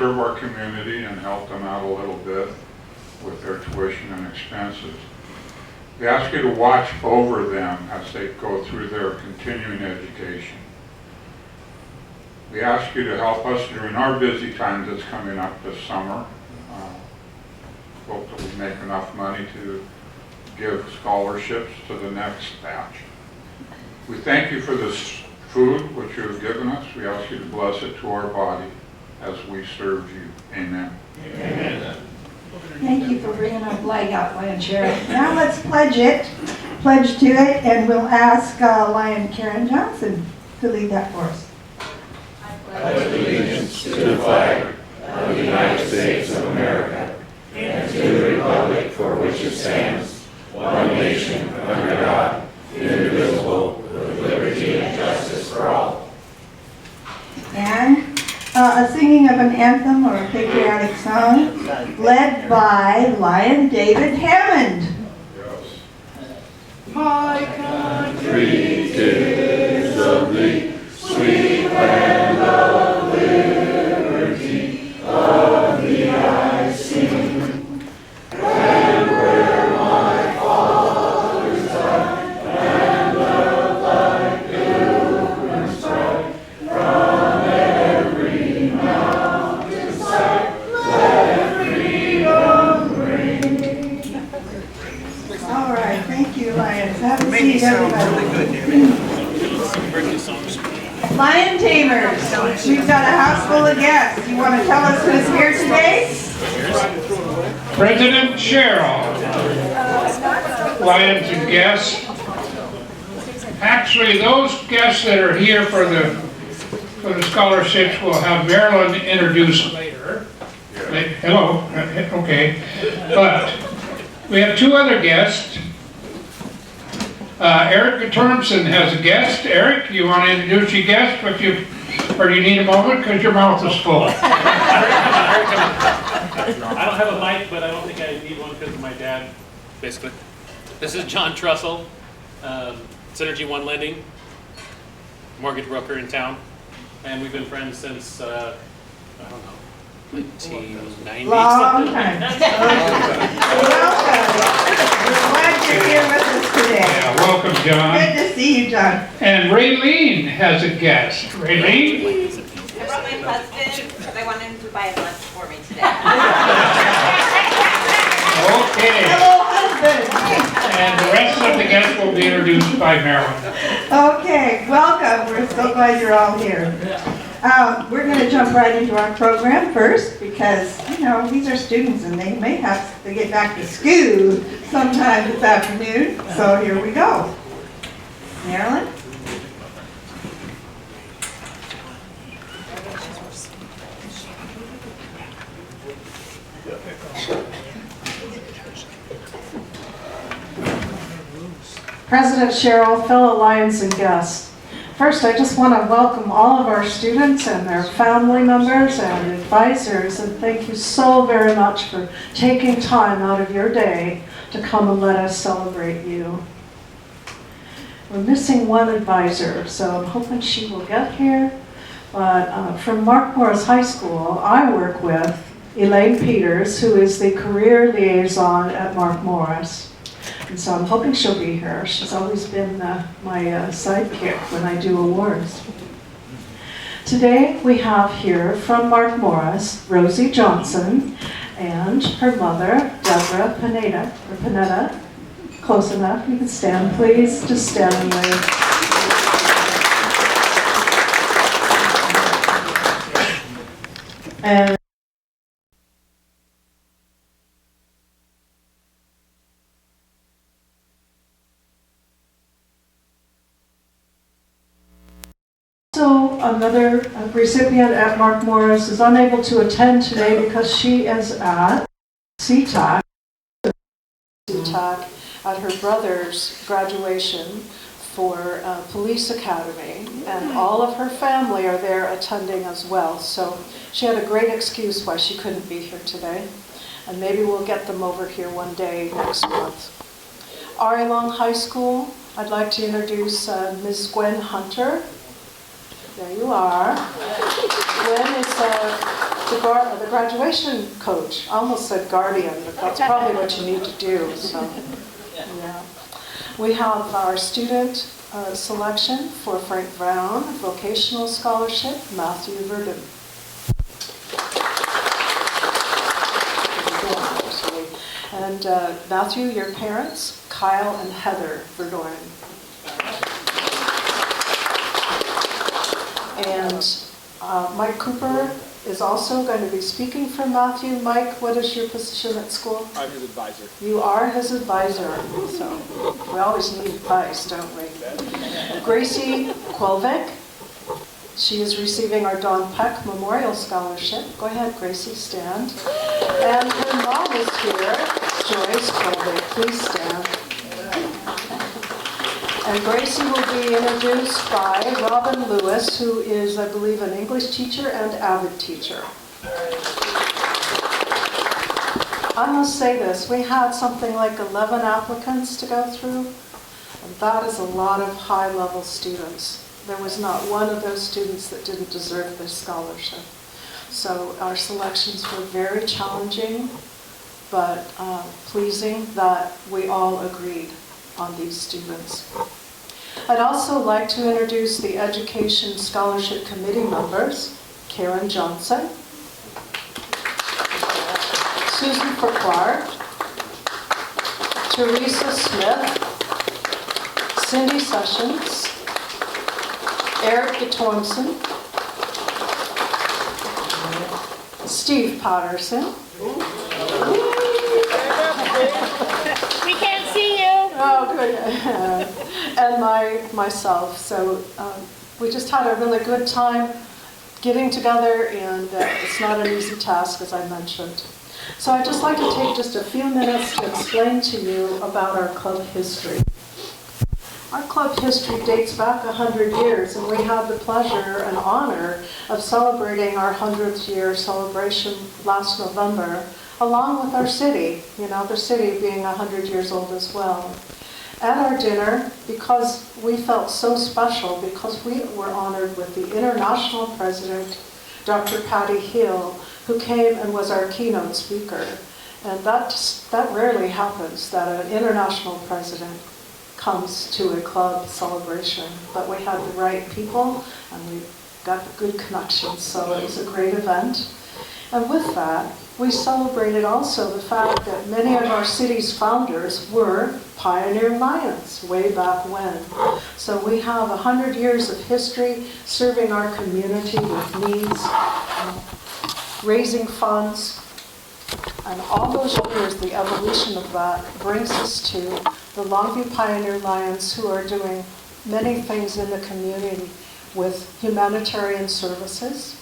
serve our community and help them out a little bit with their tuition and expenses. We ask you to watch over them as they go through their continuing education. We ask you to help us during our busy time that's coming up this summer. Hope that we make enough money to give scholarships to the next batch. We thank you for this food which you have given us. We ask you to bless it to our body as we serve you. Amen. Amen. Thank you for bringing our flag out, Lion Sharon. Now let's pledge to it, and we'll ask Lion Karen Johnson to lead that for us. I pledge allegiance to the flag of the United States of America and to the republic for which it stands, one nation, under God, indivisible, with liberty and justice for all. And a singing of an anthem or a patriotic song led by Lion David Hammond. Yes. My country is of thee, sweet land of liberty, of thee I sing. And where my fathers died, and of thy pilgrims pride, from every mountainside, let freedom ring. All right, thank you, Lions. Have a seat, everybody. Lion Tamers, we've got a house full of guests. You want to tell us who's here today? President Cheryl, Lions and guests. Actually, those guests that are here for the scholarships will have Marilyn introduce later. Hello, okay. But we have two other guests. Eric Thompson has a guest. Eric, you want to introduce your guest? Or do you need a moment because your mouth is full? I don't have a mic, but I don't think I need one because of my dad, basically. This is John Trussell, Synergy One Lending, mortgage broker in town. And we've been friends since, I don't know, 1990. Long time. Welcome. We're glad you're here with us today. Yeah, welcome, John. Good to see you, John. And Raylene has a guest. Raylene? I brought my husband because I wanted him to buy lunch for me today. Okay. Hello, husband. And the rest of the guests will be introduced by Marilyn. Okay, welcome. We're so glad you're all here. We're going to jump right into our program first because, you know, these are students and they may have to get back to school sometime this afternoon. So here we go. Marilyn? President Cheryl, fellow Lions and guests. First, I just want to welcome all of our students and their family members and advisors, and thank you so very much for taking time out of your day to come and let us celebrate you. We're missing one advisor, so I'm hoping she will get here. But from Mark Morris High School, I work with Elaine Peters, who is the career liaison at Mark Morris. And so I'm hoping she'll be here. She's always been my sidekick when I do awards. Today we have here from Mark Morris, Rosie Johnson, and her mother, Deborah Panetta. Close enough. You can stand, please. Just stand and wave. And another recipient at Mark Morris is unable to attend today because she is at CTAC at her brother's graduation for Police Academy, and all of her family are there attending as well. So she had a great excuse why she couldn't be here today, and maybe we'll get them over here one day next month. Ari Long High School, I'd like to introduce Ms. Gwen Hunter. There you are. Gwen is the graduation coach. I almost said guardian, but that's probably what you need to do, so, yeah. We have our student selection for Frank Brown Vocational Scholarship, Matthew Verdun. And Matthew, your parents, Kyle and Heather Verdoren. And Mike Cooper is also going to be speaking for Matthew. Mike, what is your position at school? I'm his advisor. You are his advisor, so we always need advice, don't we? Gracie Quilvik, she is receiving our Don Peck Memorial Scholarship. Go ahead, Gracie, stand. And her mom is here, Joyce Quilvik. Please stand. And Gracie will be introduced by Robin Lewis, who is, I believe, an English teacher and avid teacher. I must say this, we had something like 11 applicants to go through, and that is a lot of high-level students. There was not one of those students that didn't deserve this scholarship. So our selections were very challenging, but pleasing that we all agreed on these students. I'd also like to introduce the Education Scholarship Committee members, Karen Johnson, Susan Farquhar, Teresa Smith, Cindy Sessions, Eric DeTormson, Steve Patterson. We can't see you. Oh, good. And myself. So we just had a really good time getting together, and it's not an easy task, as I mentioned. So I'd just like to take just a few minutes to explain to you about our club history. Our club history dates back 100 years, and we had the pleasure and honor of celebrating our 100th year celebration last November, along with our city, the city being 100 years old as well. At our dinner, because we felt so special, because we were honored with the international president, Dr. Patty Hill, who came and was our keynote speaker. And that rarely happens, that an international president comes to a club celebration. But we had the right people, and we got the good connections, so it was a great event. And with that, we celebrated also the fact that many of our city's founders were pioneer Lions way back when. So we have 100 years of history serving our community with needs, raising funds, and all those years, the evolution of that brings us to the Longview Pioneer Lions, who are doing many things in the community with humanitarian services.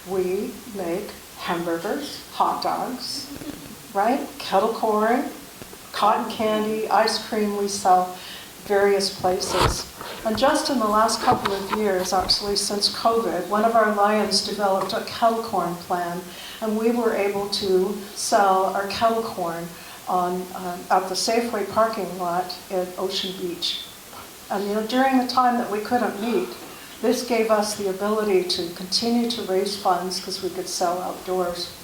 We make hamburgers, hot dogs, right? Kettle corn, cotton candy, ice cream we sell various places. And just in the last couple of years, actually since COVID, one of our Lions developed a kettle corn plan, and we were able to sell our kettle corn at the Safeway parking lot at Ocean Beach. And during the time that we couldn't meet, this gave us the ability to continue to raise funds because we could sell outdoors.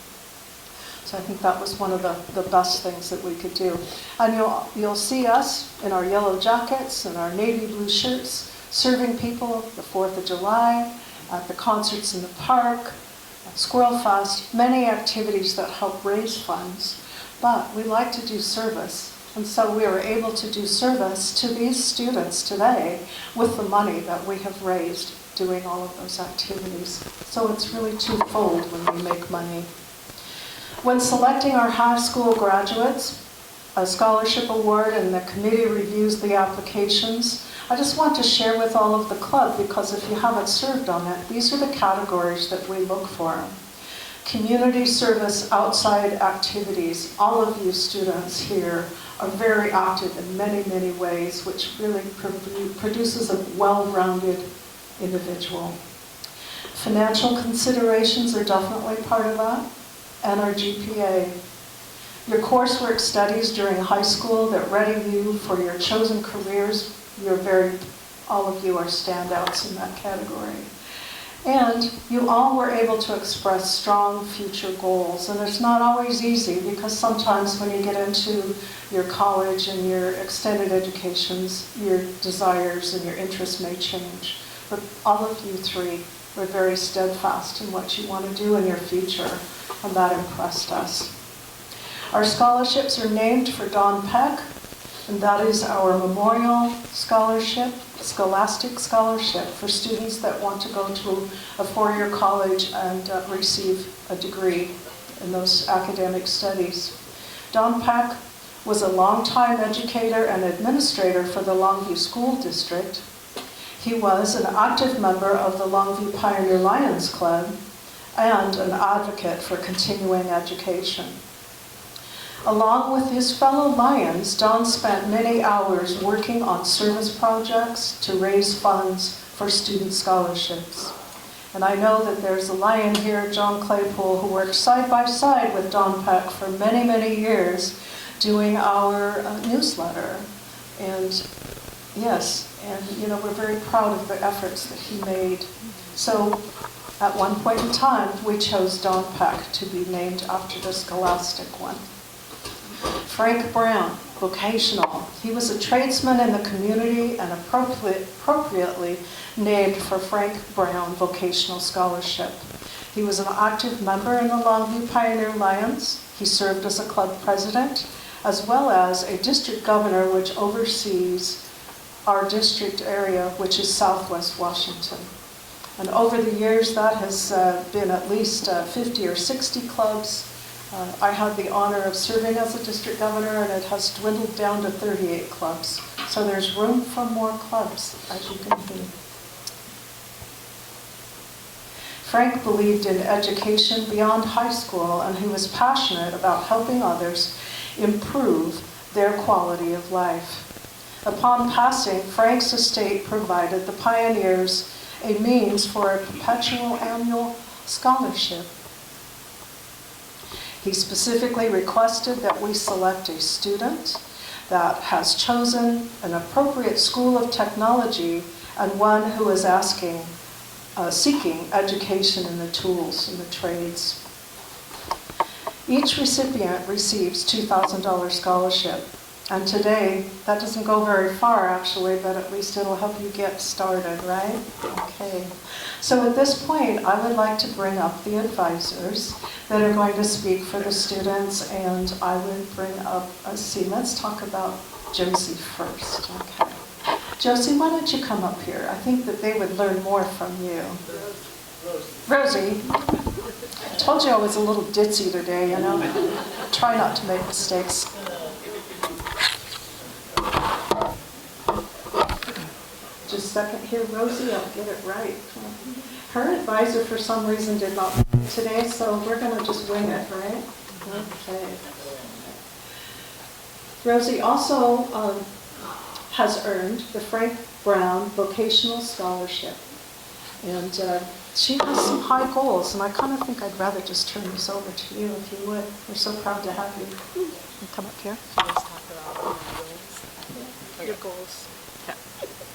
So I think that was one of the best things that we could do. And you'll see us in our yellow jackets and our navy blue shirts serving people the 4th of July, at the concerts in the park, at Squirrel Fest, many activities that help raise funds. But we like to do service. And so we are able to do service to these students today with the money that we have raised doing all of those activities. So it's really twofold when we make money. When selecting our high school graduates, a scholarship award, and the committee reviews the applications, I just want to share with all of the club, because if you haven't served on it, these are the categories that we look for. Community service, outside activities. All of you students here are very active in many, many ways, which really produces a well-rounded individual. Financial considerations are definitely part of that, and our GPA. Your coursework studies during high school that ready you for your chosen careers, all of you are standouts in that category. And you all were able to express strong future goals. And it's not always easy because sometimes when you get into your college and your extended educations, your desires and your interests may change. But all of you three were very steadfast in what you want to do in your future, and that impressed us. Our scholarships are named for Don Peck, and that is our memorial scholarship, scholastic scholarship for students that want to go to a four-year college and receive a degree in those academic studies. Don Peck was a longtime educator and administrator for the Longview School District. He was an active member of the Longview Pioneer Lions Club and an advocate for continuing education. Along with his fellow Lions, Don spent many hours working on service projects to raise funds for student scholarships. And I know that there's a Lion here, John Claypool, who worked side by side with Don Peck for many, many years doing our newsletter. And yes, and we're very proud of the efforts that he made. So at one point in time, we chose Don Peck to be named after the scholastic one. Frank Brown, vocational. He was a tradesman in the community and appropriately named for Frank Brown Vocational Scholarship. He was an active member in the Longview Pioneer Lions. He served as a club president, as well as a district governor which oversees our district area, which is Southwest Washington. And over the years, that has been at least 50 or 60 clubs. I had the honor of serving as a district governor, and it has dwindled down to 38 clubs. So there's room for more clubs, as you can see. Frank believed in education beyond high school, and he was passionate about helping others improve their quality of life. Upon passing, Frank's estate provided the pioneers a means for a perpetual annual scholarship. He specifically requested that we select a student that has chosen an appropriate school of technology and one who is seeking education in the tools and the trades. Each recipient receives $2,000 scholarship. And today, that doesn't go very far actually, but at least it'll help you get started, right? Okay. So at this point, I would like to bring up the advisors that are going to speak for the students, and I would bring up, let's talk about Josie first, okay. Josie, why don't you come up here? I think that they would learn more from you. Rosie. I told you I was a little ditzy today, Try not to make mistakes. Just a second here, Rosie, I'll get it right. Her advisor for some reason did not make it today, so we're going to just wing it, right? Okay. Rosie also has earned the Frank Brown Vocational Scholarship. And she has some high goals, and I kind of think I'd rather just turn this over to you if you would. We're so proud to have you. You come up here. Your goals.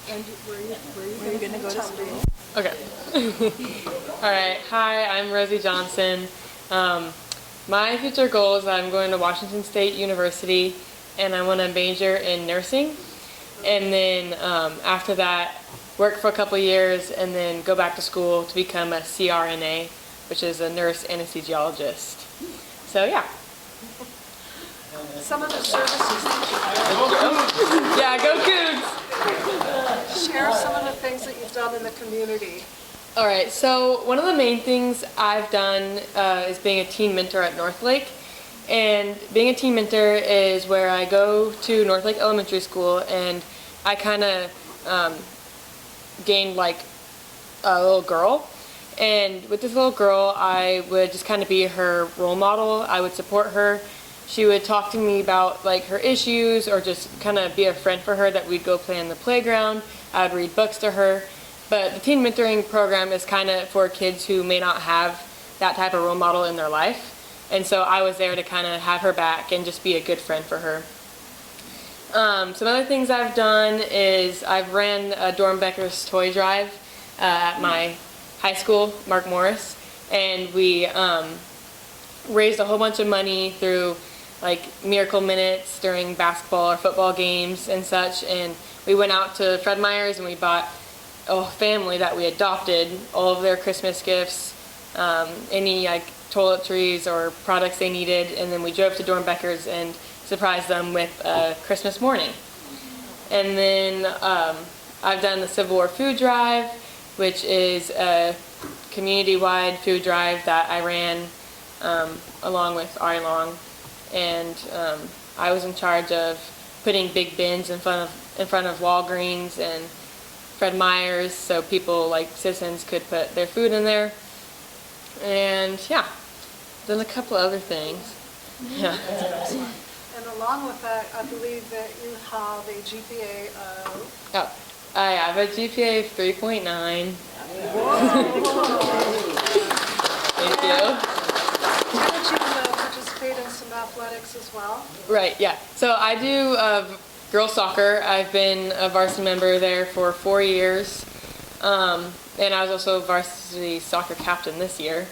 And where are you going to go to school? Okay. All right. Hi, I'm Rosie Johnson. My future goal is I'm going to Washington State University, and I want to major in nursing. And then after that, work for a couple years, and then go back to school to become a CRNA, which is a nurse anesthesiologist. So yeah. Some of the services that Yeah, go Cougs! share some of the things that you've done in the community. All right, so one of the main things I've done is being a teen mentor at Northlake. And being a teen mentor is where I go to Northlake Elementary School, and I kind of gained like a little girl. And with this little girl, I would just kind of be her role model. I would support her. She would talk to me about like her issues, or just kind of be a friend for her that we'd go play in the playground. I would read books to her. But the teen mentoring program is kind of for kids who may not have that type of role model in their life. And so I was there to kind of have her back and just be a good friend for her. Some other things I've done is I've ran a Dornbecker's toy drive at my high school, Mark Morris, and we raised a whole bunch of money through like Miracle Minutes during basketball or football games and such. And we went out to Fred Meyer's and we bought a family that we adopted all of their Christmas gifts, any like toiletries or products they needed, and then we drove to Dornbecker's and surprised them with a Christmas morning. And then I've done the Civil War food drive, which is a community-wide food drive that I ran along with Ari Long, and I was in charge of putting big bins in front of Walgreens and Fred Meyer's, so people like citizens could put their food in there. And yeah, done a couple other things. Yeah. And along with that, I believe that you have a GPA of... Oh, I have a GPA of 3.9. Thank you. Didn't you participate in some athletics as well? Right, yeah. So I do girls soccer. I've been a varsity member there for 4 years. And I was also varsity soccer captain this year.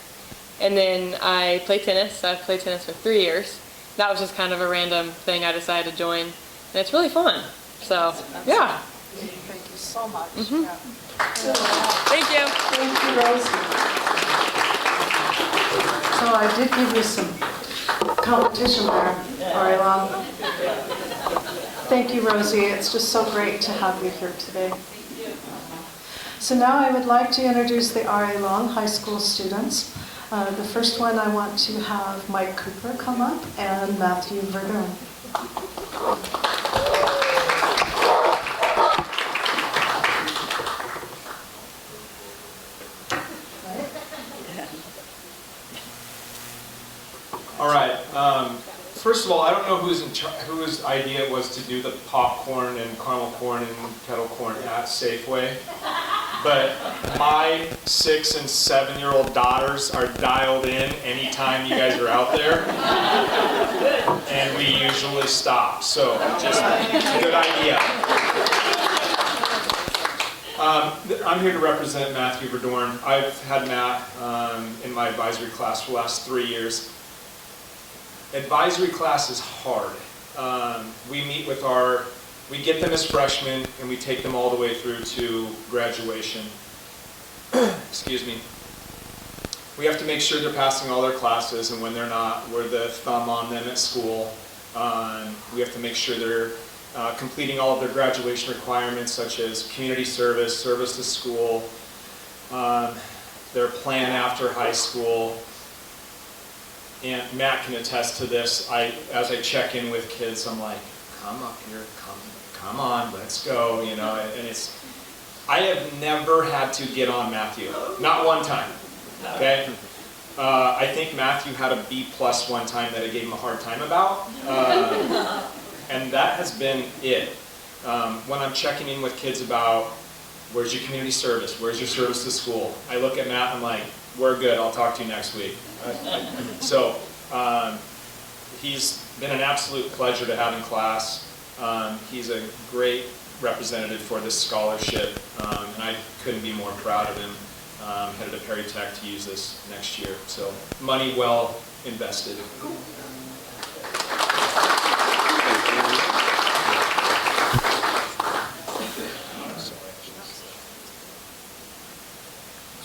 And then I play tennis. I've played tennis for 3 years. That was just kind of a random thing I decided to join. And it's really fun. So, yeah. Thank you so much. Mm-hmm. Yeah. Thank you. Thank you, Rosie. So I did give you some competition there, Ari Long. Thank you, Rosie. It's just so great to have you here today. So now I would like to introduce the Ari Long High School students. The first one, I want to have Mike Cooper come up and Matthew Verdun. All right. First of all, I don't know whose idea it was to do the popcorn and caramel corn and kettle corn at Safeway, but my 6- and 7-year-old daughters are dialed in anytime you guys are out there, and we usually stop. So just a good idea. I'm here to represent Matthew Verdorn. I've had Matt in my advisory class for the last 3 years. Advisory class is hard. We meet with we get them as freshmen and we take them all the way through to graduation. Excuse me. We have to make sure they're passing all their classes, and when they're not, we're the thumb on them at school. We have to make sure they're completing all of their graduation requirements, such as community service, service to school, their plan after high school. And Matt can attest to this. As I check in with kids, I'm like, come up here, come on, let's go, you know. And I have never had to get on Matthew, not one time. Okay, I think Matthew had a B+ one time that I gave him a hard time about, and that has been it. When I'm checking in with kids about where's your community service, where's your service to school, I look at Matt and I'm like, we're good, I'll talk to you next week. So he's been an absolute pleasure to have in class. He's a great representative for this scholarship, and I couldn't be more proud of him. Headed to Perry Tech to use this next year. So money well invested.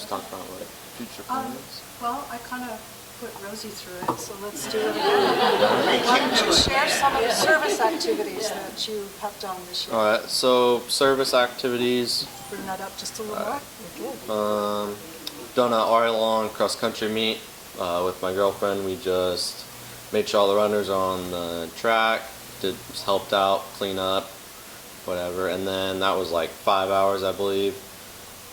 Talk about what future plans. Well, I kind of put Rosie through it, so let's do it again. Why don't you share some of the service activities that you have done this year? All right, so service activities. Bring that up just a little more. You're good. Done an Ari Long cross country meet with my girlfriend. We just made sure all the runners are on the track, just helped out, clean up, whatever, and then that was like 5 hours, I believe.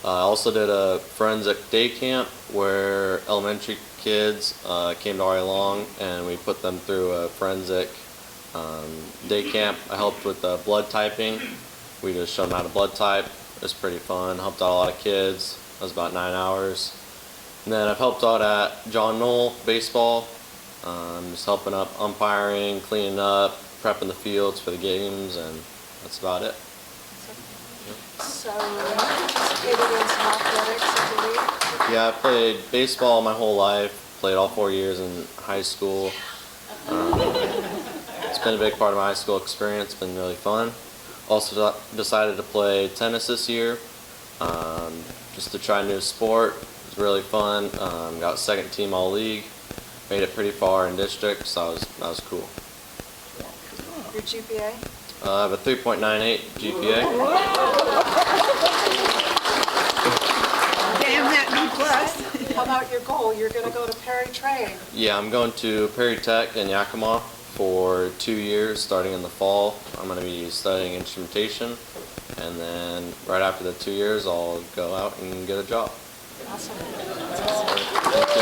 I also did a forensic day camp where elementary kids came to Ari Long and we put them through a forensic day camp. I helped with blood typing. We just showed them how to blood type. It was pretty fun. Helped out a lot of kids. That was about 9 hours. And then I've helped out at John Knoll baseball. Just helping up umpiring, cleaning up, prepping the fields for the games, and that's about it. Yep. So you participated in some athletics, I believe. Yeah, I played baseball my whole life. Played all 4 years in high school. It's been a big part of my high school experience. It's been really fun. Also decided to play tennis this year, just to try a new sport. It was really fun. Got second team all league. Made it pretty far in district, so that was cool. Your GPA? I have a 3.98 GPA. Damn that B plus. How about your goal? You're going to go to Perry Train. Yeah, I'm going to Perry Tech in Yakima for 2 years, starting in the fall. I'm going to be studying instrumentation, and then right after the 2 years, I'll go out and get a job. Awesome. Thank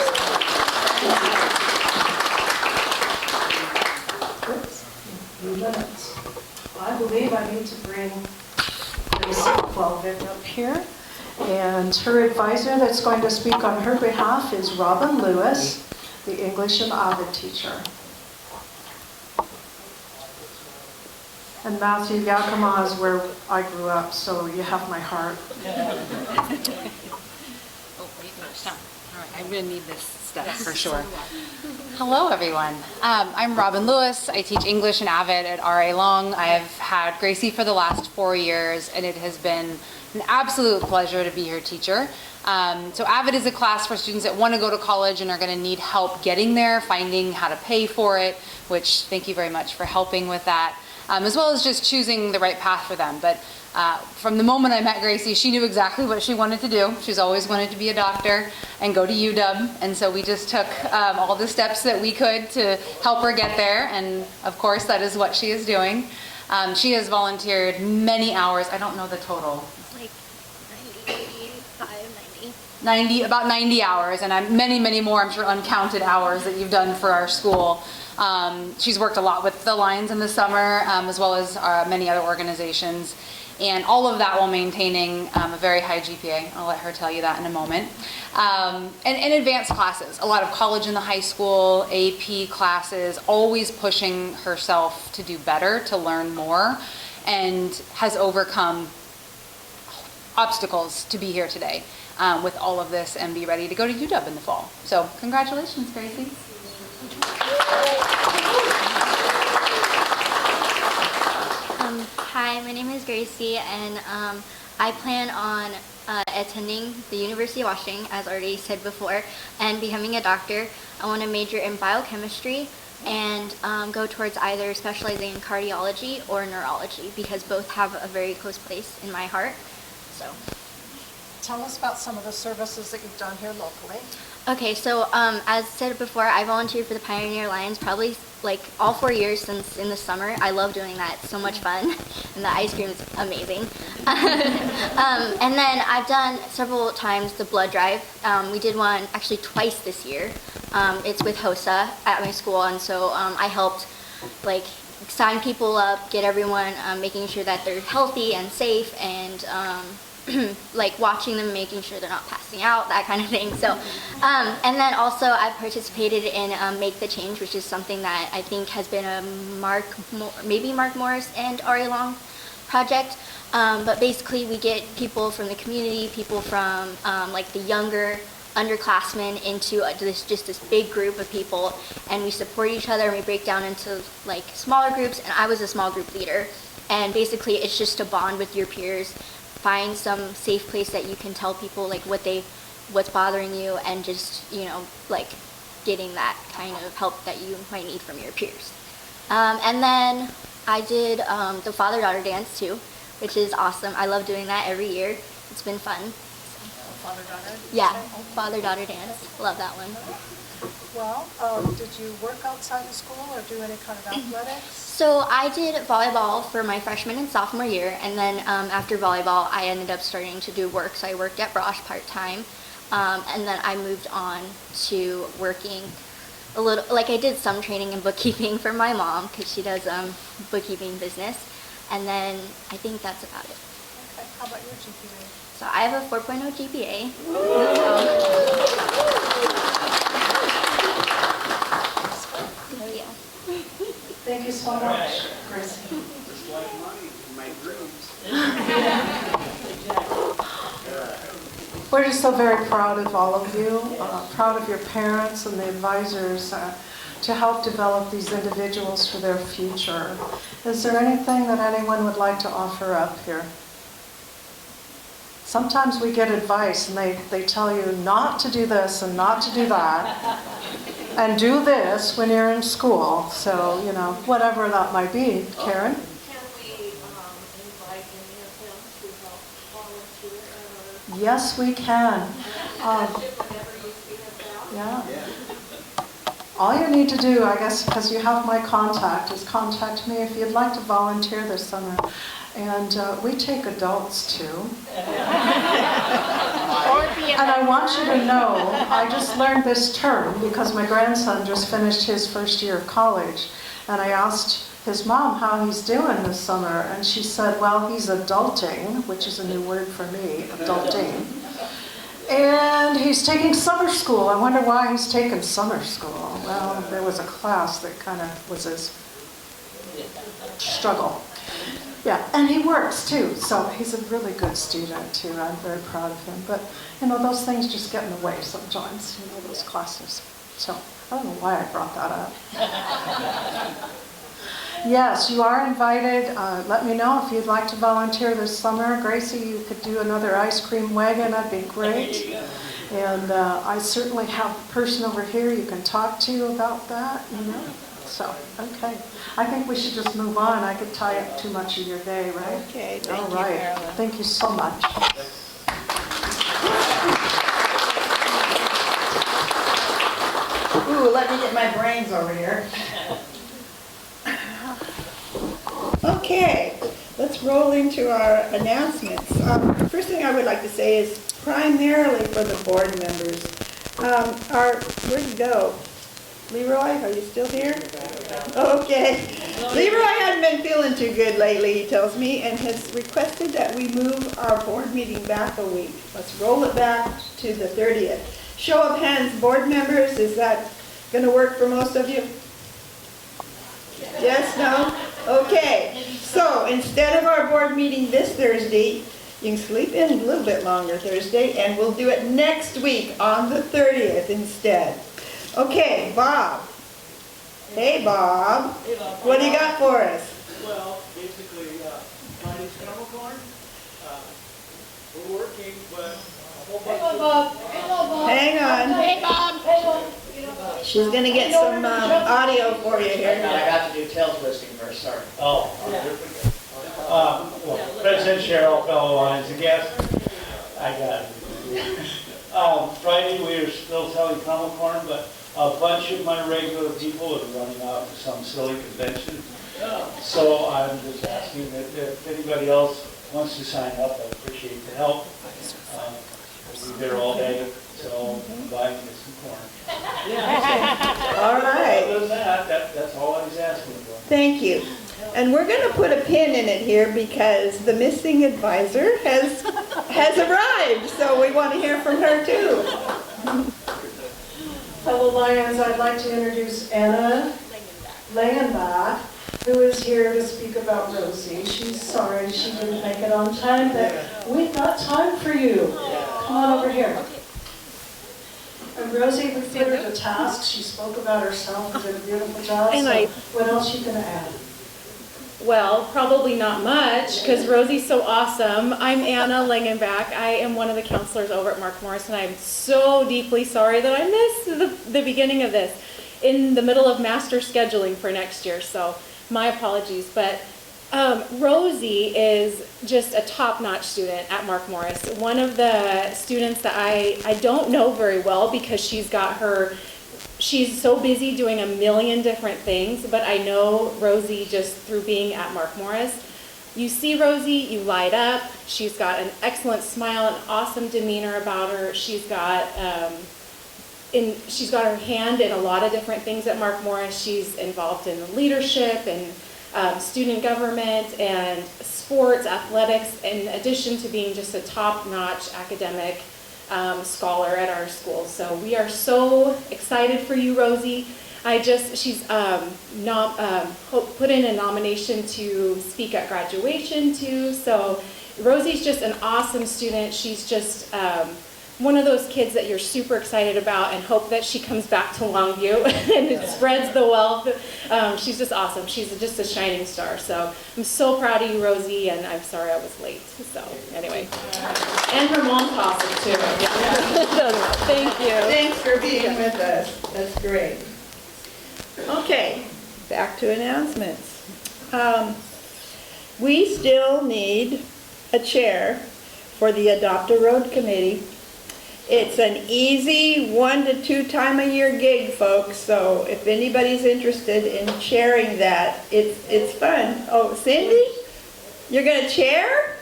you. Minutes. I believe I need to bring Gracie Qualvin up here. And her advisor that's going to speak on her behalf is Robin Lewis, the English and AVID teacher. And Matthew, Yakima is where I grew up, so you have my heart. I'm going to need this stuff for sure. Hello, everyone. I'm Robin Lewis. I teach English and AVID at RA Long. I've had Gracie for the last 4 years, and it has been an absolute pleasure to be her teacher. So AVID is a class for students that want to go to college and are going to need help getting there, finding how to pay for it, which thank you very much for helping with that, as well as just choosing the right path for them. But from the moment I met Gracie, she knew exactly what she wanted to do. She's always wanted to be a doctor and go to UW, and so we just took all the steps that we could to help her get there, and of course that is what she is doing. She has volunteered many hours. I don't know the total. Like 90. About 90 hours, and many, many more, I'm sure, uncounted hours that you've done for our school. She's worked a lot with the Lions in the summer, as well as many other organizations, and all of that while maintaining a very high GPA. I'll let her tell you that in a moment. And advanced classes, a lot of college in the high school, AP classes, always pushing herself to do better, to learn more, and has overcome obstacles to be here today with all of this and be ready to go to UW in the fall. So congratulations, Gracie. Hi, my name is Gracie, and I plan on attending the University of Washington, as already said before, and becoming a doctor. I want to major in biochemistry and go towards either specializing in cardiology or neurology, because both have a very close place in my heart. So, Tell us about some of the services that you've done here locally. okay, so as said before, I volunteered for the Pioneer Lions probably like all 4 years since in the summer. I love doing that. It's so much fun, and the ice cream is amazing. And then I've done several times the blood drive. We did one actually twice this year. It's with HOSA at my school, and so I helped like sign people up, get everyone making sure that they're healthy and safe, and like watching them, making sure they're not passing out, that kind of thing. So, and then also I've participated in Make the Change, which is something that I think has been a maybe Mark Morris and RA Long project. But basically we get people from the community, people from like the younger underclassmen into this big group of people, and we support each other, and we break down into like smaller groups, and I was a small group leader, and basically it's just to bond with your peers, find some safe place that you can tell people like what's bothering you, and just, you know, like getting that kind of help that you might need from your peers. And then I did the father-daughter dance too, which is awesome. I love doing that every year. It's been fun. Father-daughter? Yeah, father-daughter dance. Love that one. Well, did you work outside of school or do any kind of athletics? So I did volleyball for my freshman and sophomore year, and then after volleyball, I ended up starting to do work. So I worked at Brosh part-time, and then I moved on to working a little, like I did some training in bookkeeping for my mom, because she does bookkeeping business, and then I think that's about it. Okay, how about your GPA? So I have a 4.0 GPA. Thank you so much, Gracie. Just like money, my dreams. We're just so very proud of all of you, proud of your parents and the advisors to help develop these individuals for their future. Is there anything that anyone would like to offer up here? Sometimes we get advice and they tell you not to do this and not to do that and do this when you're in school. So, you know, whatever that might be. Karen? Can we invite any of them to help volunteer or? Yes, we can. Whenever you see them out? Yeah. All you need to do, I guess, because you have my contact, is contact me if you'd like to volunteer this summer. And we take adults too. And I want you to know, I just learned this term because my grandson just finished his first year of college. And I asked his mom how he's doing this summer. And she said, well, he's adulting, which is a new word for me, adulting. And he's taking summer school. I wonder why he's taking summer school. Well, there was a class that kind of was his struggle. Yeah, and he works too, so he's a really good student too. I'm very proud of him. But, you know, those things just get in the way sometimes, you know, those classes. So, I don't know why I brought that up. Yes, you are invited. Let me know if you'd like to volunteer this summer. Gracie, you could do another ice cream wagon. That'd be great. And I certainly have a person over here you can talk to about that, you know. So, okay. I think we should just move on. I could tie up too much of your day, right? Okay, All thank you, right. Marilyn. Thank you so much. Ooh, let me get my brains over here. Okay, let's roll into our announcements. First thing I would like to say is primarily for the board members. Where'd you go? Leroy, are you still here? Okay. Leroy hadn't been feeling too good lately, he tells me, and has requested that we move our board meeting back a week. Let's roll it back to the 30th. Show of hands, board members, is that going to work for most of you? Yes, no? Okay. So instead of our board meeting this Thursday, you can sleep in a little bit longer Thursday, and we'll do it next week on the 30th instead. Okay, Bob. Hey, Bob. Hey, Bob. What do you got for us? Well, basically, Friday's Travel Corn. We're working, but a whole bunch of... Hang on. Hey, Bob. She's going to get some audio for you I here. got to do tail twisting first, sorry. Oh, well, President Cheryl, fellow Lions and guests, I got it. Friday, we are still selling caramel corn, but a bunch of my regular people are running out to some silly convention. So I'm just asking that if anybody else wants to sign up, I'd appreciate the help. We'll be there all day, so come by and get some corn. All right. Other than that, that's all I was asking for. Thank you. And we're going to put a pin in it here because the missing advisor has arrived, so we want to hear from her too. Fellow Lions, I'd like to introduce Anna Langenbach, who is here to speak about Rosie. She's sorry she didn't make it on time, but we've got time for you. Come on over here. And Rosie, we put her to task. She spoke about herself and did a beautiful job. And So what else you gonna add? Well, probably not much, because Rosie's so awesome. I'm Anna Langenbach. I am one of the counselors over at Mark Morris, and I'm so deeply sorry that I missed the beginning of this in the middle of master scheduling for next year, so my apologies. But Rosie is just a top-notch student at Mark Morris. One of the students that I don't know very well because she's so busy doing a million different things, but I know Rosie just through being at Mark Morris. You see Rosie, you light up. She's got an excellent smile, an awesome demeanor about her. She's got her hand in a lot of different things at Mark Morris. She's involved in leadership and student government and sports, athletics, in addition to being just a top-notch academic scholar at our school. So we are so excited for you, Rosie. She's put in a nomination to speak at graduation too. So Rosie's just an awesome student. She's just one of those kids that you're super excited about and hope that she comes back to Longview and it spreads the wealth. She's just awesome. She's just a shining star. So I'm so proud of you, Rosie, and I'm sorry I was late. So anyway, and her mom's awesome too. Thank you. Thanks for being with us. That's great. Okay, back to announcements. We still need a chair for the Adopt a Road Committee. It's an easy 1 to 2 time a year gig, folks, so if anybody's interested in chairing that, it's fun. Oh, Cindy? You're gonna chair?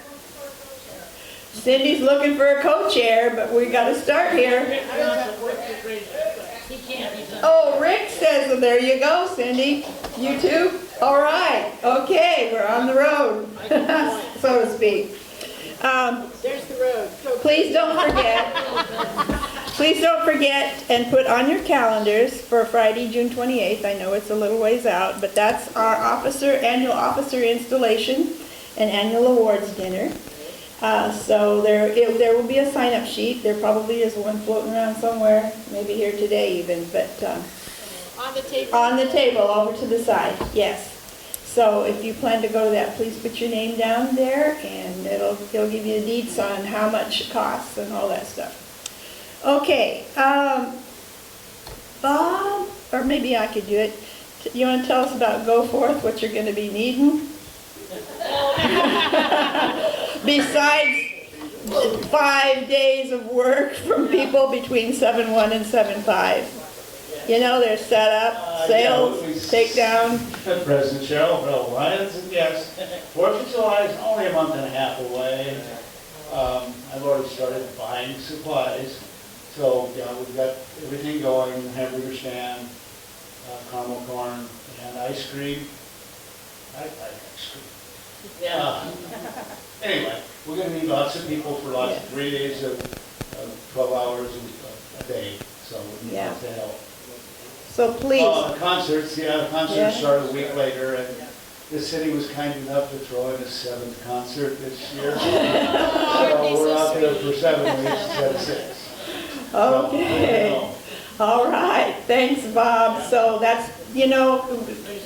Cindy's looking for a co-chair, but we gotta start here. Oh, Rick says, well, there you go, Cindy. You too? All right, okay, we're on the road, so to speak. There's the road. Please don't forget and put on your calendars for Friday, June 28th. I know it's a little ways out, but that's our annual officer installation and annual awards dinner. So there will be a sign-up sheet. There probably is one floating around somewhere, maybe here today even, but On the table? on the table over to the side, yes. So if you plan to go to that, please put your name down there, and it'll give you the deets on how much it costs and all that stuff. Okay, Bob, or maybe I could do it. You want to tell us about Go Forth, what you're going to be needing? Besides 5 days of work from people between 7-1 and 7-5. You know, there's setup, sales, takedown. President Cheryl, Bill Lyons, and yes, 4th of July is only a month and a half away. I've already started buying supplies. So, yeah, we've got everything going, hamburger stand, caramel corn, and ice cream. I like ice cream. Yeah. Anyway, we're going to need lots of people for lots of 3 days of 12 hours a day. So we need lots of help. So please. Concerts, the concerts start a week later, and the city was kind enough to throw in a 7th concert this year. So we're out there for 7 weeks instead of 6. Okay. All right. Thanks, Bob. So that's,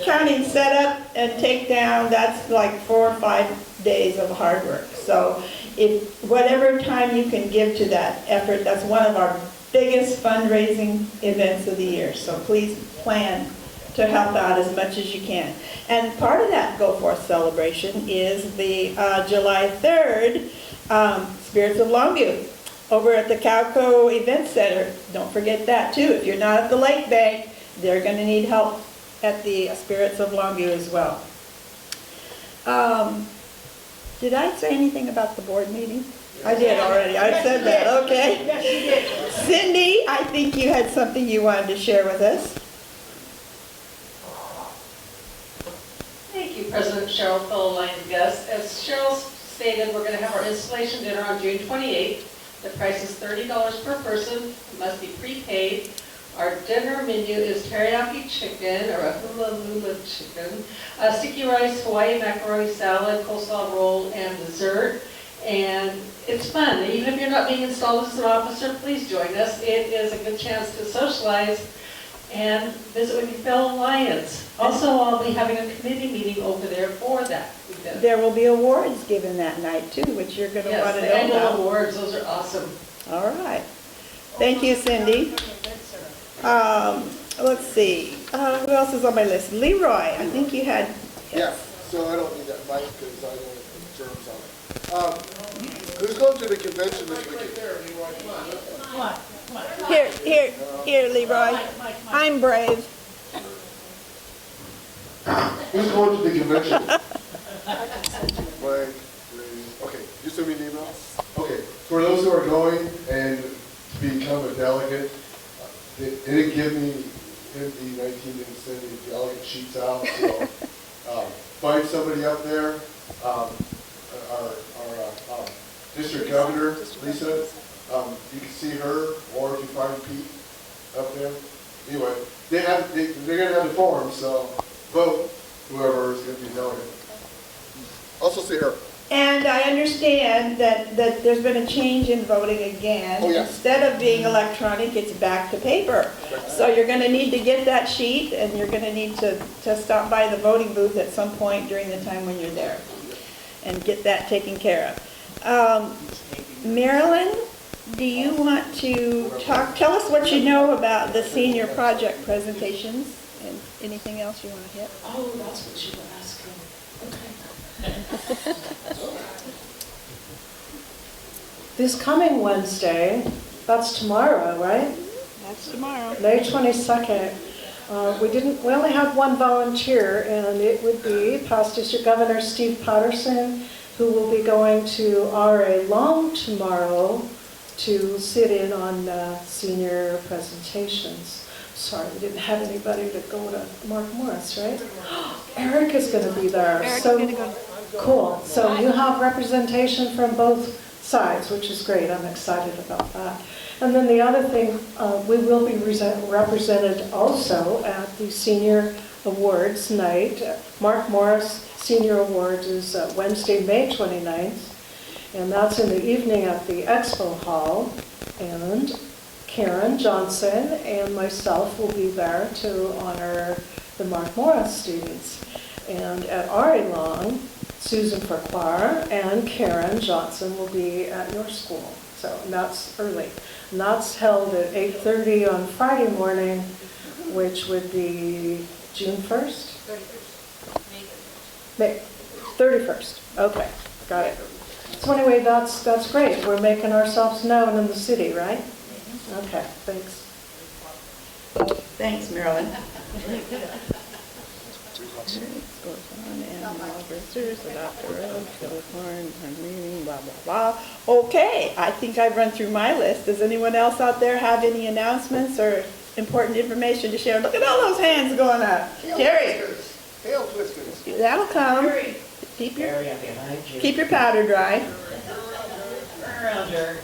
counting setup and takedown, that's like 4 or 5 days of hard work. So if whatever time you can give to that effort, that's one of our biggest fundraising events of the year. So please plan to help out as much as you can. And part of that Go Forth celebration is the July 3rd Spirits of Longview over at the Cowco Event Center. Don't forget that too. If you're not at the lake bank, they're going to need help at the Spirits of Longview as well. Did I say anything about the board meeting? I did already. I said that, okay. Yes, you did. Cindy, I think you had something you wanted to share with us. Thank you, President Cheryl, fellow Lions guests. As Cheryl stated, we're going to have our installation dinner on June 28th. The price is $30 per person. It must be prepaid. Our dinner menu is teriyaki chicken, or a hula lula chicken, sticky rice, Hawaii macaroni salad, coleslaw roll, and dessert. And it's fun. Even if you're not being installed as an officer, please join us. It is a good chance to socialize and visit with your fellow Lions. Also, I'll be having a committee meeting over there for that event. There will be awards given that night too, which you're going to want to know Yes, the about. annual awards, those are awesome. All right. Thank you, Cindy. Let's see. Who else is on my list? Leroy, I think you had. Yeah, so I don't need that mic because I don't have germs on it. Who's going to the convention this weekend? Come on. Here, Leroy. I'm brave. Who's going to the convention? Blank, okay, you send me an email? Okay, for those who are going and to become a delegate, they didn't give me the 19 didn't send me the delegate sheets out, so find somebody up there. Our district governor, Lisa, you can see her, or if you find Pete up there. Anyway, they're going to have the forum, so vote whoever is going to be delegate. Also see her. And I understand that there's been a change in voting again. Oh, yes. Instead of being electronic, it's back to paper. So you're gonna need to get that sheet, and you're gonna need to stop by the voting booth at some point during the time when you're there, and get that taken care of. Marilyn, do you want to tell us what you know about the senior project presentations, and anything else you wanna hit? Oh, that's what you were asking. Okay. This coming Wednesday, that's tomorrow, right? That's tomorrow. May 22nd. We only had one volunteer, and it would be past District Governor Steve Patterson, who will be going to RA Long tomorrow to sit in on senior presentations. Sorry, we didn't have anybody to go to Mark Morris, right? Eric is going to be there. Eric's So gonna go. cool. So you have representation from both sides, which is great. I'm excited about that. And then the other thing, we will be represented also at the Senior Awards night. Mark Morris Senior Awards is Wednesday, May 29th, and that's in the evening at the Expo Hall. And Karen Johnson and myself will be there to honor the Mark Morris students. And at RA Long, Susan Farquhar and Karen Johnson will be at your school. So, and that's early. And that's held at 8:30 on Friday morning, which would be June 1st? 31st. May 31st. Okay, got it. So anyway, that's great. We're making ourselves known in the city, right? Okay, thanks. Thanks, Marilyn. Okay, I think I've run through my list. Does anyone else out there have any announcements or important information to share? Look at all those hands going up. Jerry. Tail twisters. That'll come. Keep your powder dry. Around here.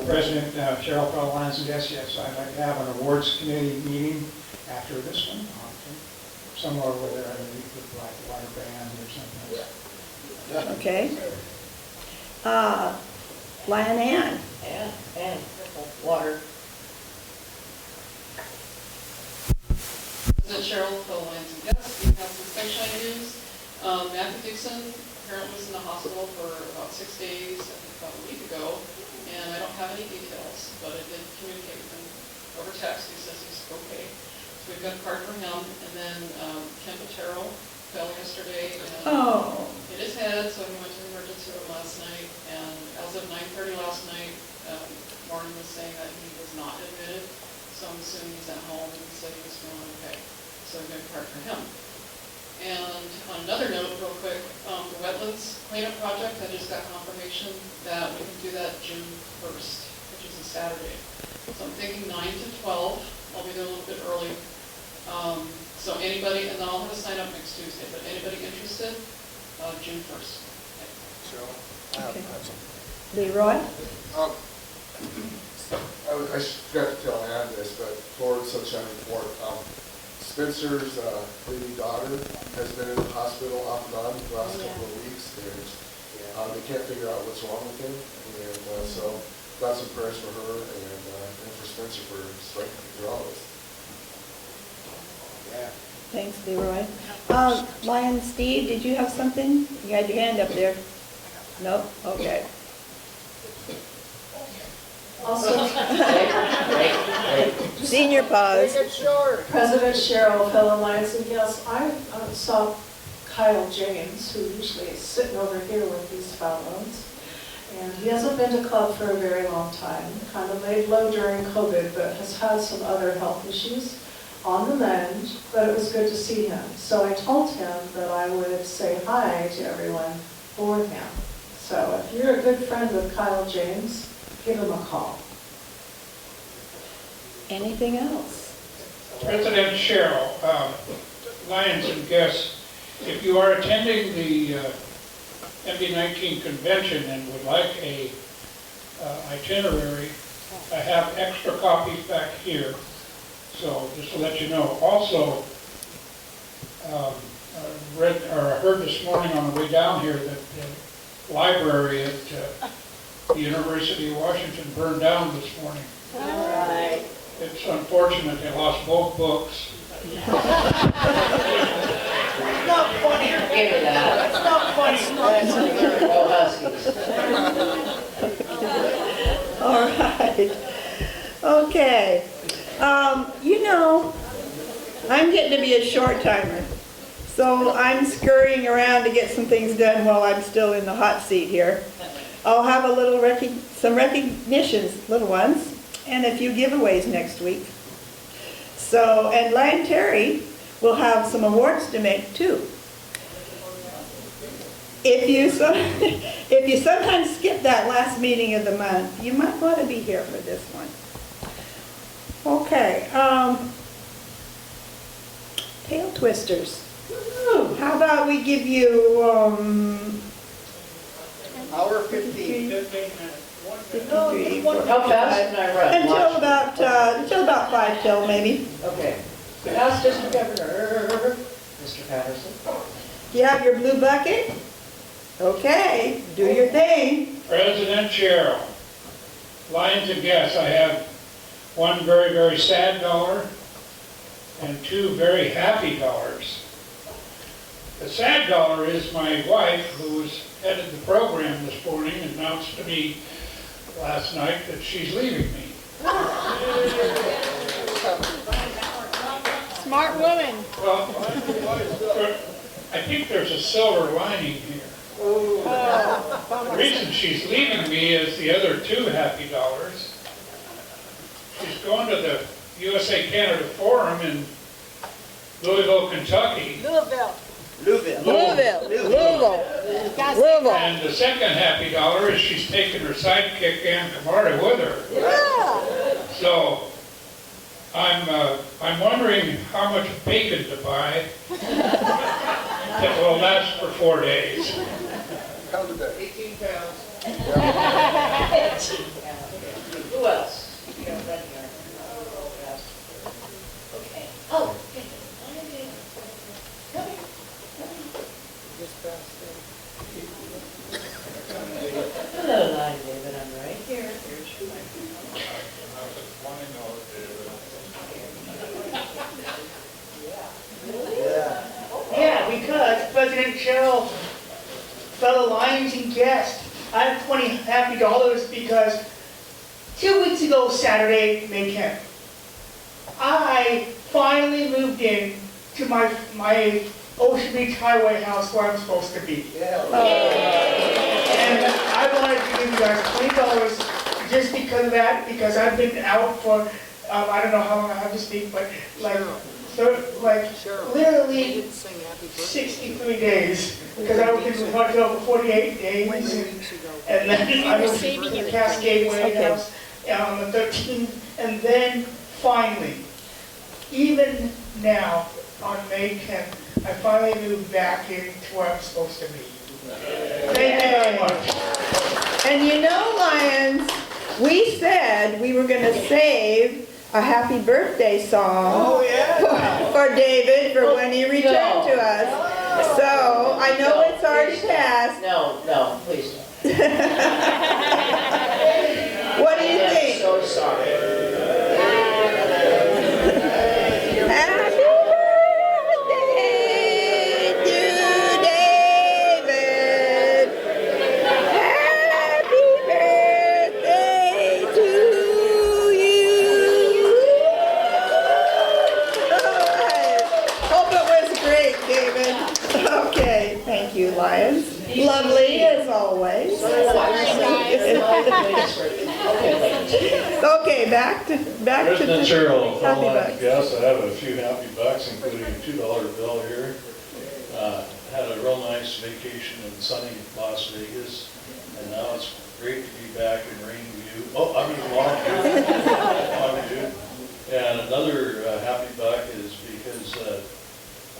President Cheryl Fellow Lions and Guests, yes, I'd like to have an awards committee meeting after this one, somewhere where they're underneath with like a water band or something. Okay. Lion Ann. And water. President Cheryl, fellow Lions and Guests, we have some sunshine news. Matthew Dixon apparently was in the hospital for about 6 days, I think about a week ago, and I don't have any details, but I did communicate with him over text. He says he's okay. So we've got a card for him, and then Ken Patero fell yesterday and hit his head, so he went to the emergency room last night, and as of 9:30 last night, Morgan was saying that he was not admitted, so I'm assuming he's at home, and he said he was feeling okay. So we've got a card for him. And on another note, real quick, the wetlands cleanup project, I just got confirmation that we can do that June 1st, which is a Saturday. So I'm thinking 9 to 12. I'll be there a little bit early. So anybody, and then I'll have a sign up next Tuesday, but anybody interested, June 1st. Okay. Leroy? I forgot to tell Ann this, but Florida Sunshine Report, Spencer's baby daughter has been in the hospital off and on the last couple of weeks, and they can't figure out what's wrong with him, and so got some prayers for her and for Spencer for strength through all this. Yeah. Thanks, Leroy. Lion Steve, did you have something? You had your hand up there. No? Okay. Also, Senior pause. President Cheryl, fellow Lions and Guests, I saw Kyle James, who usually is sitting over here with these fellows, and he hasn't been to club for a very long time. Kind of laid low during COVID, but has had some other health issues on the mend, but it was good to see him. So I told him that I would say hi to everyone for him. So if you're a good friend with Kyle James, give him a call. Anything else? President Cheryl, Lions and Guests, if you are attending the MD19 convention and would like a itinerary, I have extra copies back here. So just to let you know. Also, I heard this morning on the way down here that the library at the University of Washington burned down this morning. Right. It's unfortunate they lost both books. It's not funny. Give me that. It's not funny. Go Huskies. All right. Okay. You know, I'm getting to be a short timer. So I'm scurrying around to get some things done while I'm still in the hot seat here. I'll have a little some recognitions, little ones, and a few giveaways next week. So, and Lion Terry will have some awards to make too. If you sometimes skip that last meeting of the month, you might want to be here for this one. Okay, tail twisters. How about we give you, Hour 15. 53, How fast can I run? until about 5 till maybe. Okay. Ask District Governor, Mr. Patterson. Do you have your blue bucket? Okay, do your thing. President Cheryl, Lions and guests, I have one very, very sad dollar and two very happy dollars. The sad dollar is my wife, who's headed the program this morning, announced to me last night that she's leaving me. Smart woman. Well, I think there's a silver lining here. The reason she's leaving me is the other two happy dollars. She's going to the USA Canada Forum in Louisville, Kentucky. Louisville. And the second happy dollar is she's taking her sidekick Ann Kamari with her. Yeah. So I'm wondering how much bacon to buy that will last for 4 days. Pound a day. 18 pounds. Who else? You got Red here. Okay. Oh, okay. Come here. Hello, Lion David. I'm right here. Here's your microphone. Yeah, because President Cheryl, fellow Lions and guests, I have 20 happy dollars because 2 weeks ago, Saturday, May 10th, I finally moved in to my Ocean Beach Highway house where I'm supposed to be. And I wanted to give you guys $20 just because of that, because I've been out for, I don't know how long I have to speak, but literally 63 days, because I was in the hotel for 48 days, and then I was in the Cascade Way House on the 13th, and then finally, even now, on May 10th, I finally moved back into where I'm supposed to be. Thank you very much. And you know, Lions, we said we were going to save a happy birthday song for David for when he returned to us. So I know it's already passed. No, please don't. What do you think? I'm so sorry. Happy birthday to David. Happy birthday to you. Hope it was great, David. Okay, thank you, Lions. Lovely as always. Okay, back to President Cheryl, happy I bucks. guess I have a few happy bucks, including a $2 bill here. Had a real nice vacation in sunny Las Vegas, and now it's great to be back in Rainview. Longview. And another happy buck is because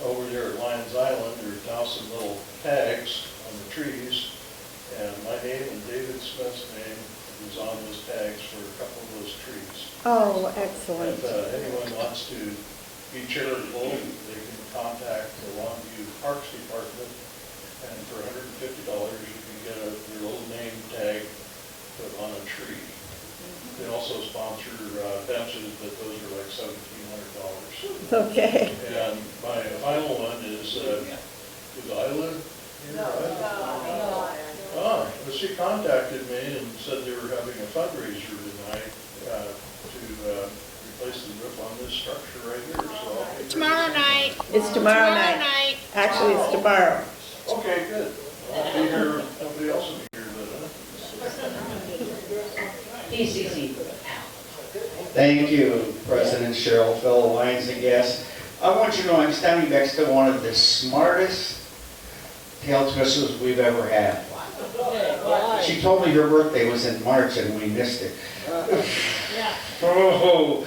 over there at Lions Island, there's now some little tags on the trees, and my name and David Smith's name is on those tags for a couple of those trees. Oh, excellent. If anyone wants to be charitable, they can contact the Longview Park Okay. And my final one is Isla? Well, she contacted me and said they were having a fundraiser tonight to replace the roof on this structure right here, so. Tomorrow night. It's tomorrow night. Actually, it's tomorrow. Okay, good. I'll be here, nobody else will be here then, ECC. Thank you, President Cheryl, fellow Lions and guests. I want you to know I'm standing next to one of the smartest tail twisters we've ever had. She told me her birthday was in March and we missed it. Oh,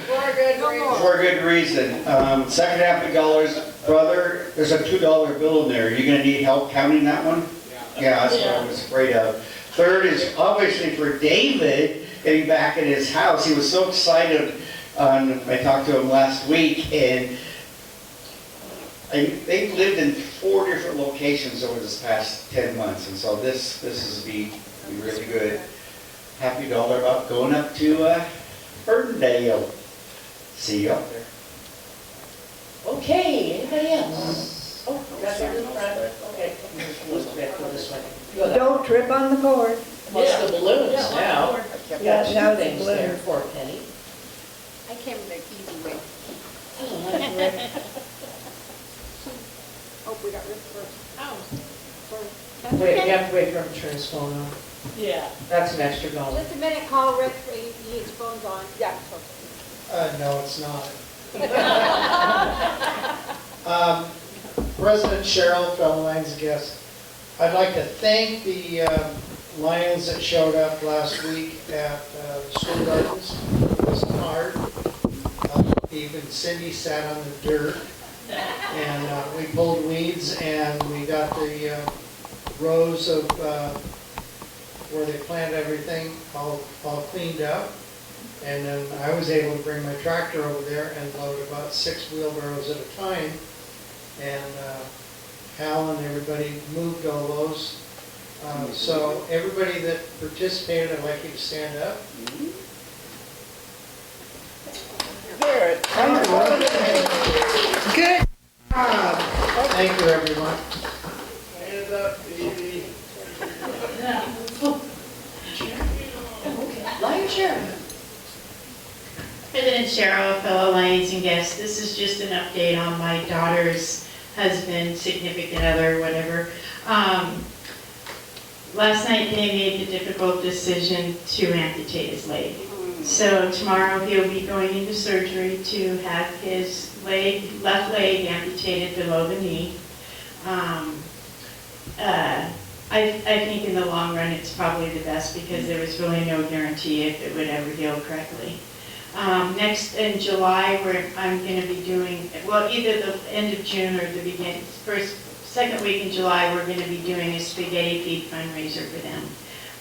for a good reason. Second half of dollars, brother, there's a $2 bill in there. Are you going to need help counting that one? Yeah, that's what I was afraid of. Third is obviously for David getting back in his house. He was so excited. I talked to him last week, and they've lived in 4 different locations over this past 10 months, and so this is be really good. Happy dollar about going up to Ferndale. See you up there. Okay, anybody else? Oh, got your little friend. Okay, let's go this way. Go that way. Don't trip on the cord. What's the balloons now? Yeah, Got now two the things there balloons. for a penny. I came the easy way. Oh, that's right. Oh, we got Rick first. Oh. Wait, we have to wait for him to turn his phone on. Yeah. That's an extra dollar. Just a minute, call Rick, his phone's on. Yeah. No, it's not. President Cheryl, fellow Lions and guests, I'd like to thank the Lions that showed up last week at School Gardens. It was hard. Even Cindy sat on the dirt, and we pulled weeds, and we got the rows of where they planted everything all cleaned up. And then I was able to bring my tractor over there and load about 6 wheelbarrows at a time. And Hal and everybody moved all those. So everybody that participated, I'd like you to stand up. Good job. Thank you, everyone. Stand up, baby. Lion Chair. President Cheryl, fellow Lions and guests, this is just an update on my daughter's husband, significant other, whatever. Last night they made the difficult decision to amputate his leg. So tomorrow he'll be going into surgery to have his left leg amputated below the knee. I think in the long run it's probably the best because there was really no guarantee if it would ever heal correctly. Next in July, I'm going to be doing, well, either the end of June or the second week in July, we're going to be doing a spaghetti feed fundraiser for them.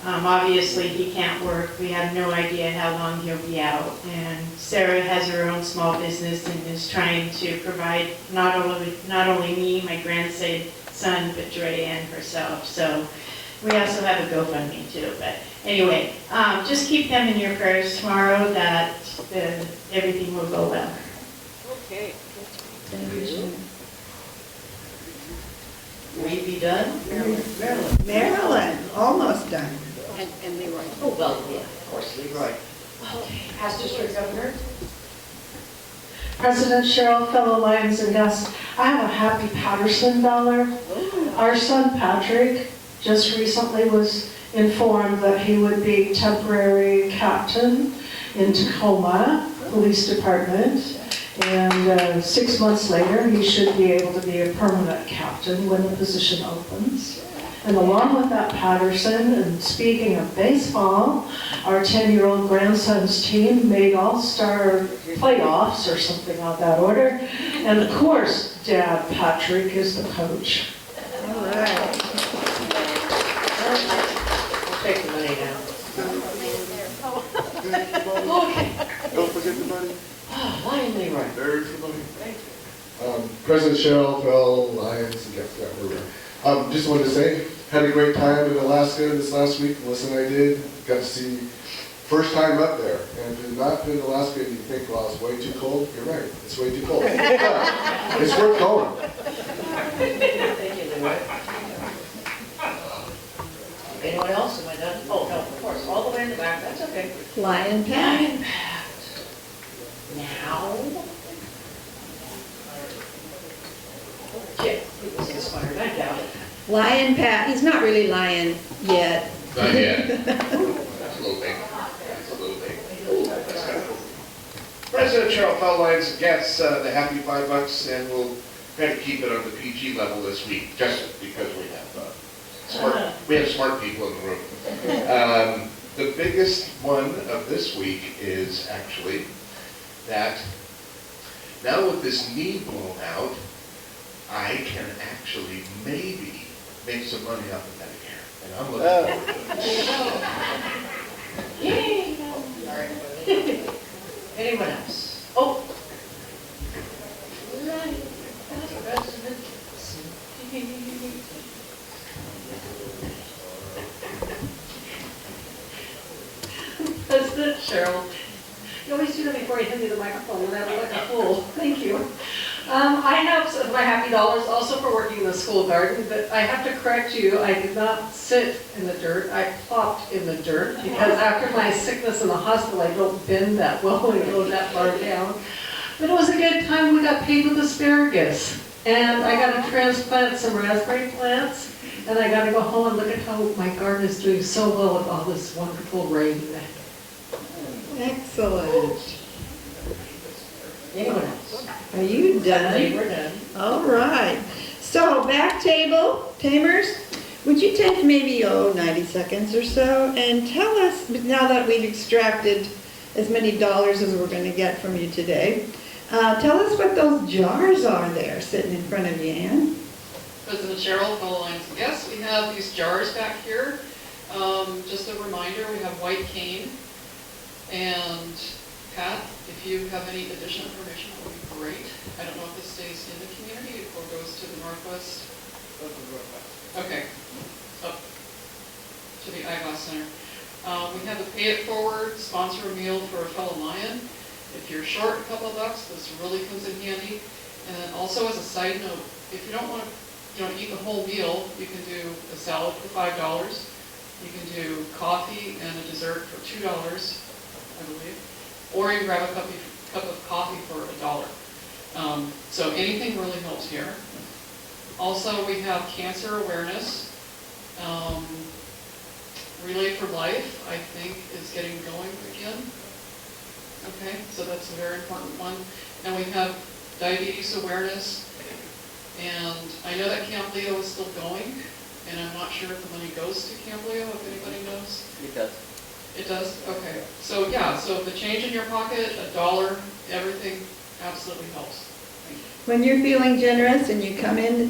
Obviously, he can't work. We have no idea how long he'll be out. And Sarah has her own small business and is trying to provide not only me, my grandson, but Dre and herself. So we also have a GoFundMe too. But anyway, just keep them in your prayers tomorrow that everything will go well. Okay. We be done? Marilyn. Marilyn, almost done. And Leroy. Oh, well, yeah, of course, Leroy. Okay, past district governor. President Cheryl, fellow Lions and guests, I have a Happy Patterson dollar. Our son Patrick just recently was informed that he would be temporary captain in Tacoma Police Department. And 6 months later, he should be able to be a permanent captain when the position opens. And along with that Patterson, and speaking of baseball, our 10-year-old grandson's team made all-star playoffs or something of that order. And of course, Dad Patrick is the coach. All right. I'll take the money now. Don't forget the money. Lion Leroy. There's the money. Thank you. President Cheryl, fellow Lions, and guests that were just wanted to say, had a great time in Alaska this last week. Melissa and I did. Got to see First time up there, and if you've not been to Alaska and you think, well, it's way too cold, you're right, it's way too cold. But it's worth going. Thank you, Leroy. Anyone else? Am I done? Oh, no, of course, all the way in the back, that's okay. Lion Lion Pat. Pat. Now. Chip, he was inspired, I doubt it. Lion Pat, he's not really lion yet. Not yet. That's a little big. That's a little big. That's kind of cool. President Cheryl Feldlines gets the happy $5, and we'll try to keep it on the PG level this week, just because we have smart people in the room. The biggest one of this week is actually that now with this knee blown out, I can actually maybe make some money off of Medicare. And I'm looking forward to it. Yay! All right. Anyone else? Oh. President Cheryl, you always do that before you hand me the microphone, and I look like a fool. Thank you. I have some of my happy dollars also for working in the school garden, but I have to correct you. I did not sit in the dirt. I plopped in the dirt because after my sickness in the hospital, I don't bend that well and go that far down. But it was a good time. We got paid with asparagus, and I got to transplant some raspberry plants, and I got to go home and look at how my garden is doing so well with all this wonderful rain. Excellent. Anyone else? Are you I done? think we're done. All right. So back table, Tamers, would you take maybe, 90 seconds or so and tell us, now that we've extracted as many dollars as we're going to get from you today, tell us what those jars are there sitting in front of you, Ann. President Cheryl, fellow Lions and guests, we have these jars back here. Just a reminder, we have white cane. And Pat, if you have any additional information, that would be great. I don't know if this stays in the community or goes to the Northwest. Okay, up to the Eyeglass Center. We have the Pay It Forward, sponsor a meal for a fellow Lion. If you're short a couple of bucks, this really comes in handy. And then also as a side note, if you don't want to eat the whole meal, you can do a salad for $5. You can do coffee and a dessert for $2. I believe, or you can grab a cup of coffee for $1. So anything really helps here. Also, we have cancer awareness. Relay for Life, I think, is getting going again. Okay, so that's a very important one. And we have diabetes awareness. And I know that Camp Leo is still going, and I'm not sure if the money goes to Camp Leo, if anybody knows. It does. It does? Okay. So yeah, so the change in your pocket, $1, everything absolutely helps. When you're feeling generous and you come in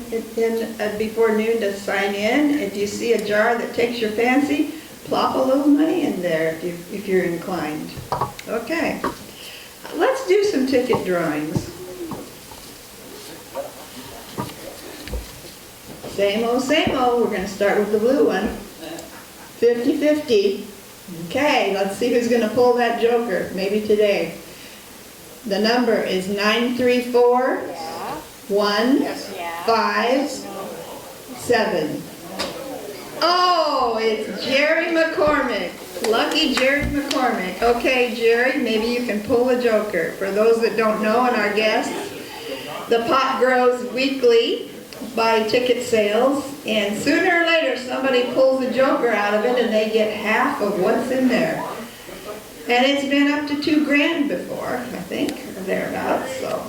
before noon to sign in, if you see a jar that takes your fancy, plop a little money in there if you're inclined. Okay. Let's do some ticket drawings. Same old, same old. We're going to start with the blue one. 50-50. Okay, let's see who's going to pull that joker, maybe today. The number is 934-157. Oh, it's Jerry McCormick. Lucky Jerry McCormick. Okay, Jerry, maybe you can pull the joker. For those that don't know and our guests, the pot grows weekly by ticket sales, and sooner or later somebody pulls a joker out of it and they get half of what's in there. And it's been up to $2,000 before, I think, or thereabouts, so.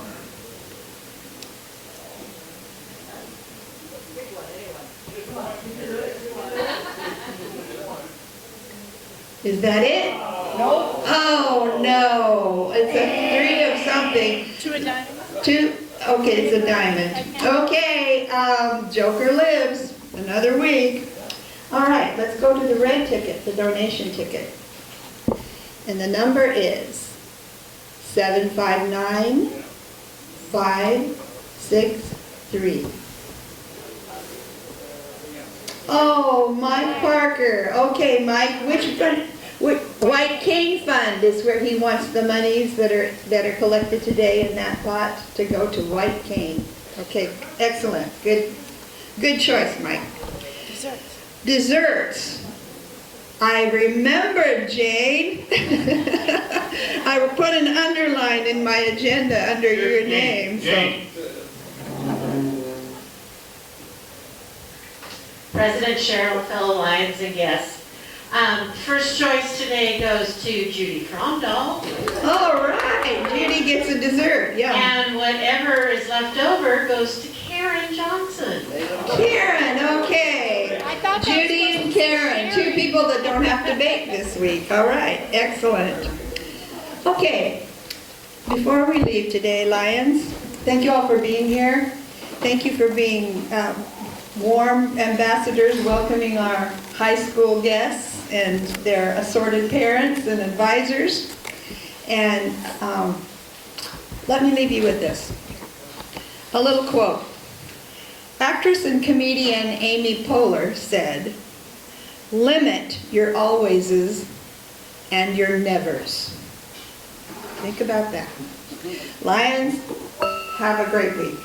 Is that it? No. Oh, no. It's a 3 of something. 2 a diamond. 2? Okay, it's a diamond. Okay, joker lives. Another week. All right, let's go to the red ticket, the donation ticket. And the number is 759563. Oh, Mike Parker. Okay, Mike, White Cane Fund is where he wants the monies that are collected today in that pot to go to White Cane. Okay, excellent. Good choice, Mike. Desserts. I remember, Jane. I put an underline in my agenda under your name. Jane. President Cheryl, fellow Lions and guests. First choice today goes to Judy Fromdahl. All right, Judy gets a dessert, yeah. And whatever is left over goes to Karen Johnson. Karen, okay. Judy and Karen, two people that don't have to bake this week. All right, excellent. Okay, before we leave today, Lions, thank you all for being here. Thank you for being warm ambassadors welcoming our high school guests and their assorted parents and advisors. And let me leave you with this. A little quote. Actress and comedian Amy Poehler said, "Limit your alwayses and your nevers." Think about that. Lions, have a great week.